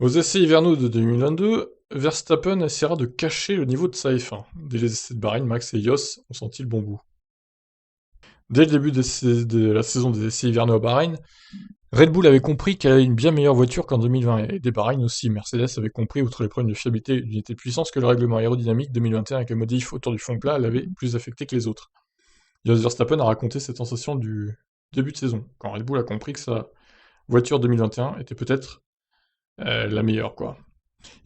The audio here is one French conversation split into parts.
Aux essais hivernaux de 2022, Verstappen essaiera de cacher le niveau de sa F1. Dès les essais de Bahreïn, Max et Jos ont senti le bon bout. Dès le début de la saison des essais hivernaux à Bahreïn, Red Bull avait compris qu'elle avait une bien meilleure voiture qu'en 2020, et dès Bahreïn aussi, Mercedes avait compris, outre les problèmes de fiabilité et d'unité de puissance, que le règlement aérodynamique 2021 avec les modifs autour du fond plat l'avait plus affecté que les autres. Jos Verstappen a raconté cette sensation du début de saison, quand Red Bull a compris que sa voiture 2021 était peut-être la meilleure, quoi.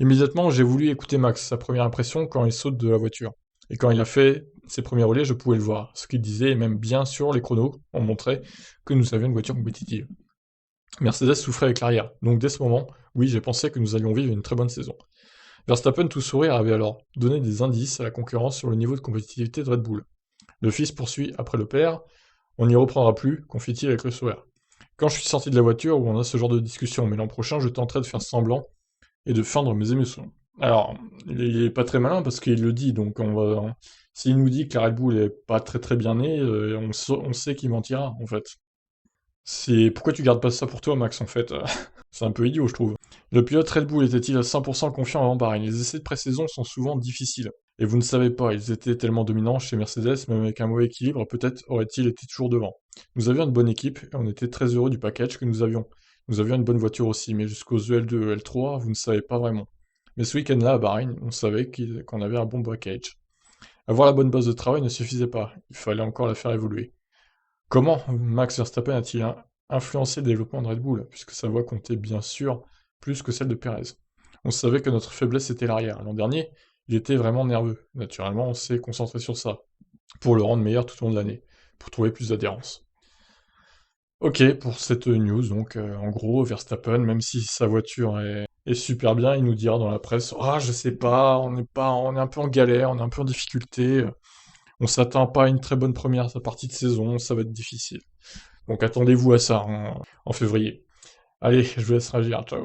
Immédiatement, j'ai voulu écouter Max, sa première impression quand il saute de la voiture. Et quand il a fait ses premiers relais, je pouvais le voir. Ce qu'il disait, et même bien sûr, les chronos, ont montré que nous avions une voiture compétitive. Mercedes souffrait avec l'arrière, donc dès ce moment, oui, j'ai pensé que nous allions vivre une très bonne saison. Verstappen, tout sourire, avait alors donné des indices à la concurrence sur le niveau de compétitivité de Red Bull. Le fils poursuit après le père, on n'y reprendra plus, confie-t-il avec le sourire. Quand je suis sorti de la voiture où on a ce genre de discussion, mais l'an prochain, je tenterai de faire semblant et de feindre mes émotions. Alors, il est pas très malin parce qu'il le dit, donc on va. S'il nous dit que la Red Bull est pas très très bien née, on sait qu'il mentira, en fait. C'est pourquoi tu gardes pas ça pour toi, Max, en fait. C'est un peu idiot, je trouve. Le pilote Red Bull était-il à 100% confiant avant Bahreïn? Les essais de pré-saison sont souvent difficiles. Et vous ne savez pas, ils étaient tellement dominants chez Mercedes, même avec un mauvais équilibre, peut-être aurait-il été toujours devant. Nous avions une bonne équipe et on était très heureux du package que nous avions. Nous avions une bonne voiture aussi, mais jusqu'aux EL2 et L3, vous ne savez pas vraiment. Mais ce week-end-là, à Bahreïn, on savait qu'on avait un bon package. Avoir la bonne base de travail ne suffisait pas, il fallait encore la faire évoluer. Comment Max Verstappen a-t-il influencé le développement de Red Bull, puisque sa voix comptait bien sûr plus que celle de Perez? On savait que notre faiblesse était l'arrière. L'an dernier, il était vraiment nerveux. Naturellement, on s'est concentré sur ça, pour le rendre meilleur tout au long de l'année, pour trouver plus d'adhérence. Ok, pour cette news, donc en gros, Verstappen, même si sa voiture est super bien, il nous dira dans la presse, ah je sais pas, on est un peu en galère, on est un peu en difficulté, on s'attend pas à une très bonne première partie de saison, ça va être difficile. Donc attendez-vous à ça en février. Allez, je vous laisse réagir, ciao.